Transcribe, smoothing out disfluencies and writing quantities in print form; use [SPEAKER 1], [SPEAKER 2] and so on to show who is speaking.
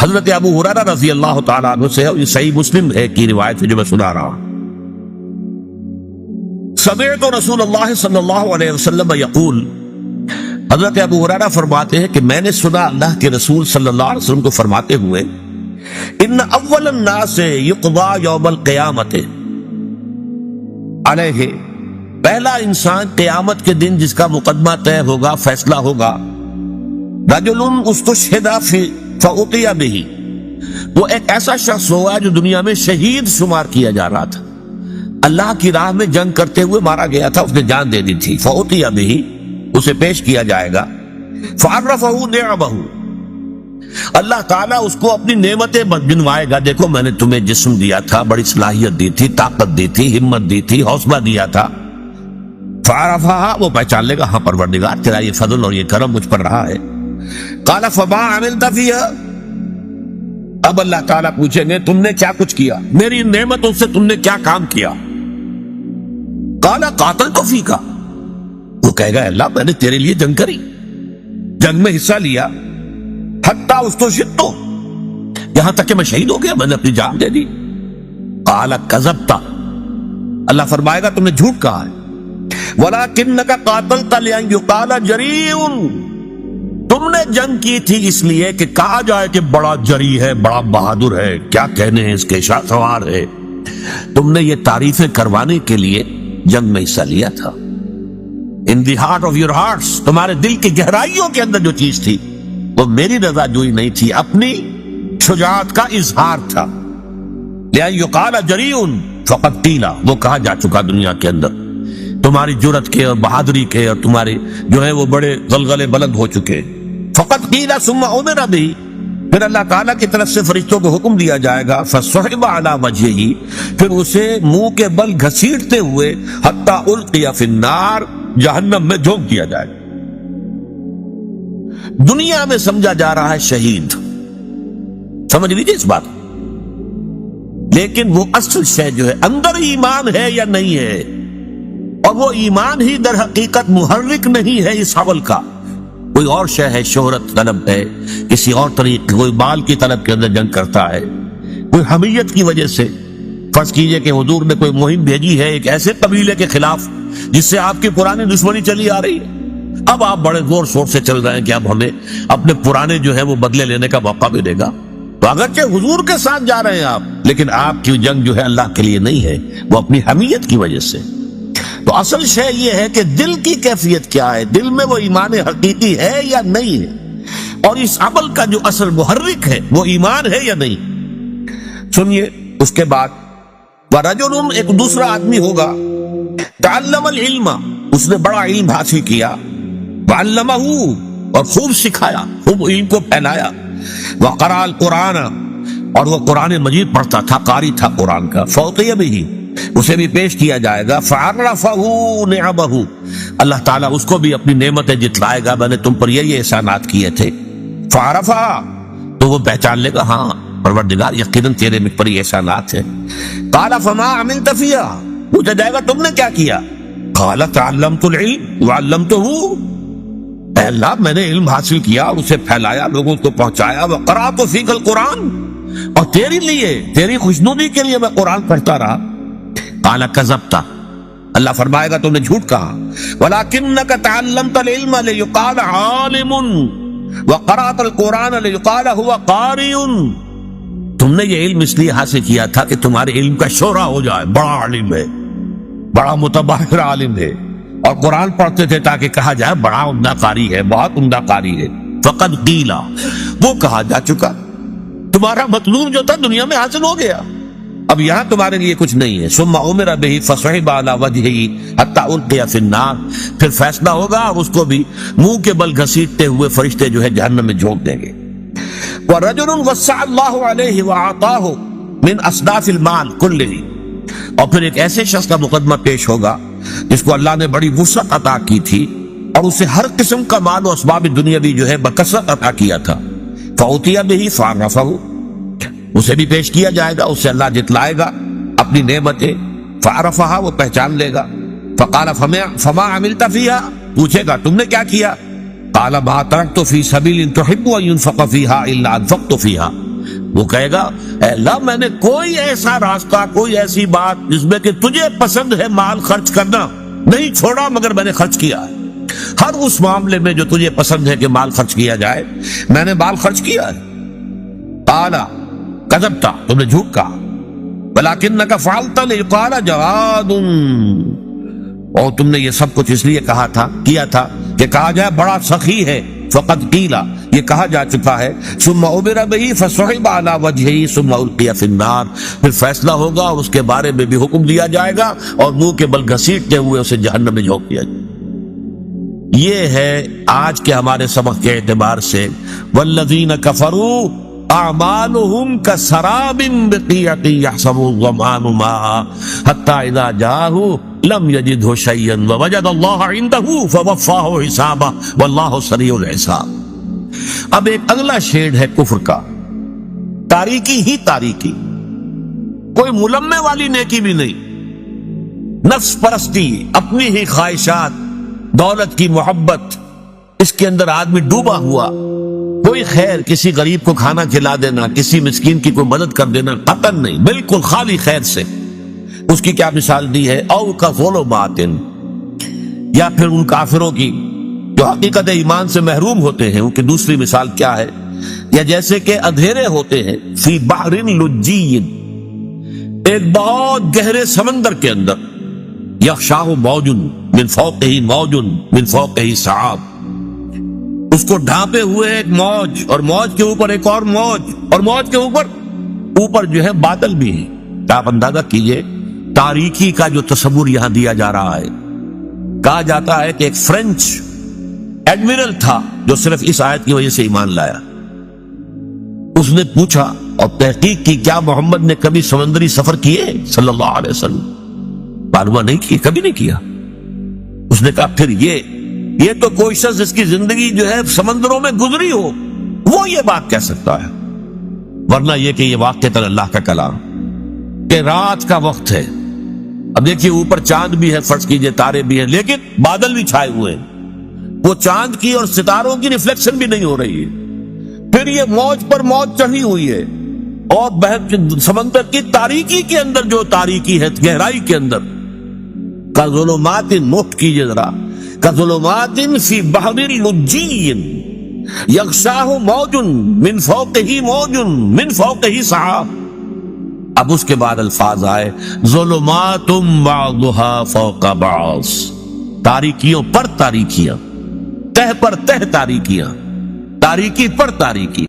[SPEAKER 1] حضرت ابو ہریرہ رضی اللہ تعالیٰ عنہ سے، یہ صحیح مسلم ہے کی روایت ہے جو میں سنا رہا ہوں، سمعت رسول اللہ صلی اللہ علیہ وسلم یقول، حضرت ابو ہریرہ فرماتے ہیں کہ میں نے سنا اللہ کے رسول صلی اللہ علیہ وسلم کو فرماتے ہوئے، ان اول الناس یقضى یوم القیامت علیہ، پہلا انسان قیامت کے دن جس کا مقدمہ طے ہوگا، فیصلہ ہوگا، رجل استشہد فأتي به، وہ ایک ایسا شخص ہوا جو دنیا میں شہید شمار کیا جا رہا تھا، اللہ کی راہ میں جنگ کرتے ہوئے مارا گیا تھا، اس نے جان دے دی تھی، فأتي به، اسے پیش کیا جائے گا، فعرفہ نعمہ، اللہ تعالیٰ اس کو اپنی نعمتیں گنوائے گا، دیکھو میں نے تمہیں جسم دیا تھا، بڑی صلاحیت دی تھی، طاقت دی تھی، ہمت دی تھی، حوصلہ دیا تھا، فعرفہ، وہ پہچان لے گا، ہاں پروردگار تیرا یہ فضل اور یہ کرم مجھ پر رہا ہے، قال فما عملت فیہا، اب اللہ تعالیٰ پوچھیں گے تم نے کیا کچھ کیا، میری نعمتوں سے تم نے کیا کام کیا، قال قاتلت فیک، وہ کہے گا اللہ میں نے تیرے لیے جنگ کری، جنگ میں حصہ لیا، حتی استشہدت، یہاں تک کہ میں شہید ہو گیا، میں نے اپنی جان دے دی، قال کذبت، اللہ فرمائے گا تم نے جھوٹ کہا ہے، ولکنک قاتلت لأن یقال جریء، تم نے جنگ کی تھی اس لیے کہ کہا جائے کہ بڑا جری ہے، بڑا بہادر ہے، کیا کہنے ہیں اس کے، شاہ سوار ہے، تم نے یہ تعریفیں کروانے کے لیے جنگ میں حصہ لیا تھا، in the heart of your hearts, تمہارے دل کی گہرائیوں کے اندر جو چیز تھی وہ میری رضا جوئی نہیں تھی، اپنی شجاعت کا اظہار تھا، لأن یقال جریء فقد قیل، وہ کہا جا چکا دنیا کے اندر، تمہاری جرأت کے اور بہادری کے اور تمہارے جو ہے وہ بڑے غلغلے بلند ہو چکے، فقط قیل ثم امر به، پھر اللہ تعالیٰ کی طرف سے فرشتوں کو حکم دیا جائے گا، فصحب علی وجهه، پھر اسے منہ کے بل گھسیٹتے ہوئے حتی القی فی النار، جہنم میں جھونک دیا جائے گا، دنیا میں سمجھا جا رہا ہے شہید، سمجھ لیجیے اس بات، لیکن وہ اصل شے جو ہے اندر ایمان ہے یا نہیں ہے، اور وہ ایمان ہی در حقیقت محرک نہیں ہے اس حمل کا، کوئی اور شے ہے، شہرت طلب ہے، کسی اور طریقے، کوئی مال کی طلب کے اندر جنگ کرتا ہے، کوئی حمیت کی وجہ سے، فرض کیجئے کہ حضور نے کوئی مہم بھیجی ہے ایک ایسے قبیلے کے خلاف جس سے آپ کی پرانی دشمنی چلی آ رہی ہے، اب آپ بڑے زور شور سے چل رہے ہیں کہ اب ہمیں اپنے پرانے جو ہے وہ بدلے لینے کا موقع ملے گا، تو اگرچہ حضور کے ساتھ جا رہے ہیں آپ، لیکن آپ کی جنگ جو ہے اللہ کے لیے نہیں ہے، وہ اپنی حمیت کی وجہ سے، تو اصل شے یہ ہے کہ دل کی کیفیت کیا ہے، دل میں وہ ایمان حقیقی ہے یا نہیں ہے، اور اس عمل کا جو اصل محرک ہے وہ ایمان ہے یا نہیں۔ سنیے اس کے بعد، وَرَجُلٌ، ایک دوسرا آدمی ہوگا، تعلم العلم، اس نے بڑا علم حاصل کیا، وعلمہ، اور خوب سکھایا، خوب علم کو پھیلایا، وقرأ القرآن، اور وہ قرآن مجید پڑھتا تھا، قاری تھا قرآن کا، فأتي به، اسے بھی پیش کیا جائے گا، فعرفہ نعمہ، اللہ تعالیٰ اس کو بھی اپنی نعمتیں جتلائے گا، میں نے تم پر یہ احسانات کیے تھے، فعرفہ، تو وہ پہچان لے گا، ہاں پروردگار یقیناً تیرے مجھ پر یہ احسانات ہیں، قال فما عملت فیہا، پوچھا جائے گا تم نے کیا کیا، قال تعلمت العلم وعلمتہ، اے اللہ میں نے علم حاصل کیا اور اسے پھیلایا، لوگوں کو پہنچایا، وقرأت فیک القرآن، اور تیرے لیے، تیری خوشنودی کے لیے میں قرآن پڑھتا رہا، قال کذبت، اللہ فرمائے گا تم نے جھوٹ کہا، ولکنک تعلمت العلم لیقال عالم وقرأت القرآن لیقال هو قاری، تم نے یہ علم اس لیے حاصل کیا تھا کہ تمہارے علم کا شہرہ ہو جائے، بڑا عالم ہے، بڑا متبحر عالم ہے، اور قرآن پڑھتے تھے تاکہ کہا جائے بڑا عمدہ قاری ہے، بہت عمدہ قاری ہے، فقد قیل، وہ کہا جا چکا، تمہارا مطلوب جو تھا دنیا میں حاصل ہو گیا، اب یہاں تمہارے لیے کچھ نہیں ہے، ثم امر به فصحب علی وجهه حتی القی فی النار، پھر فیصلہ ہوگا اس کو بھی منہ کے بل گھسیٹتے ہوئے فرشتے جو ہے جہنم میں جھونک دیں گے، ورجل وسع اللہ علیہ واعطاه من اصناف المال کله، اور پھر ایک ایسے شخص کا مقدمہ پیش ہوگا جس کو اللہ نے بڑی وسعت عطا کی تھی اور اسے ہر قسم کا مال و اسباب دنیاوی جو ہے بکثرت عطا کیا تھا، فأتي به فعرفه، اسے بھی پیش کیا جائے گا، اسے اللہ جتلائے گا اپنی نعمتیں، فعرفها، وہ پہچان لے گا، فقال فما عملت فیہا، پوچھے گا تم نے کیا کیا، قال ما ترکت فی سبیل تحب ان ينفق فیہا الا انفقت فیہا، وہ کہے گا اے اللہ میں نے کوئی ایسا راستہ کوئی ایسی بات جس میں کہ تجھے پسند ہے مال خرچ کرنا نہیں چھوڑا مگر میں نے خرچ کیا ہے. ہر اس معاملے میں جو تجھے پسند ہے کہ مال خرچ کیا جائے میں نے مال خرچ کیا ہے. قال کذبت تم نے جھوٹ کہا ولکنک فعلت ليقال جواد اور تم نے یہ سب کچھ اس لیے کیا تھا کہ کہا جائے بڑا سخی ہے. فقد قیل یہ کہا جا چکا ہے ثم عبر به فصحب على وجهه ثم القي في النار پھر فیصلہ ہوگا اور اس کے بارے میں بھی حکم دیا جائے گا اور منہ کے بل گھسیٹتے ہوئے اسے جہنم میں جھونک دیا جائے. یہ ہے آج کے ہمارے سبق کے اعتبار سے والذین کفروا اعمالهم كسراب بقيعة يحسبه الظمآن ماء حتى اذا جاءه لم يجده شيئا ووجد الله عنده فوفاه حسابه والله سریع الحساب. اب ایک اگلا شیڈ ہے کفر کا، تاریکی ہی تاریکی، کوئی ملمے والی نیکی بھی نہیں، نفس پرستی، اپنی ہی خواہشات، دولت کی محبت، اس کے اندر آدمی ڈوبا ہوا. کوئی خیر، کسی غریب کو کھانا کھلا دینا، کسی مسکین کی کوئی مدد کر دینا، قطن نہیں، بالکل خالی خیر سے. اس کی کیا مثال دی ہے؟ او کظلمات، یا پھر ان کافروں کی جو حقیقت ایمان سے محروم ہوتے ہیں ان کی دوسری مثال کیا ہے؟ یا جیسے کہ اندھیرے ہوتے ہیں فی بحر لجی، ایک بہت گہرے سمندر کے اندر، یغشاہ موج من فوقہ موج من فوقہ سحاب، اس کو ڈھانپے ہوئے ایک موج اور موج کے اوپر ایک اور موج اور موج کے اوپر جو ہے بادل بھی ہیں. آپ اندازہ کیجئے تاریکی کا جو تصور یہاں دیا جا رہا ہے. کہا جاتا ہے کہ ایک فرینچ ایڈمرل تھا جو صرف اس آیت کی وجہ سے ایمان لایا. اس نے پوچھا اور تحقیق کی کیا محمد نے کبھی سمندری سفر کیے صلی اللہ علیہ وسلم؟ معلومہ نہیں کیے، کبھی نہیں کیا. اس نے کہا پھر یہ تو کوئی شخص جس کی زندگی جو ہے سمندروں میں گزری ہو وہ یہ بات کہہ سکتا ہے، ورنہ یہ کہ یہ واقعتاً اللہ کا کلام کہ رات کا وقت ہے. اب دیکھیے اوپر چاند بھی ہے، فرض کیجئے تارے بھی ہیں، لیکن بادل بھی چھائے ہوئے ہیں، وہ چاند کی اور ستاروں کی ریفلیکشن بھی نہیں ہو رہی ہے. پھر یہ موج پر موج چڑھی ہوئی ہے اور سمندر کی تاریکی کے اندر جو تاریکی ہے، گہرائی کے اندر، کظلمات، نوٹ کیجئے ذرا، کظلمات فی بحر لجی یغشاہ موج من فوقہ موج من فوقہ سحاب. اب اس کے بعد الفاظ آئے ظلمات بعضها فوق بعض، تاریکیوں پر تاریکیاں، تہ پر تہ تاریکیاں، تاریکی پر تاریکی.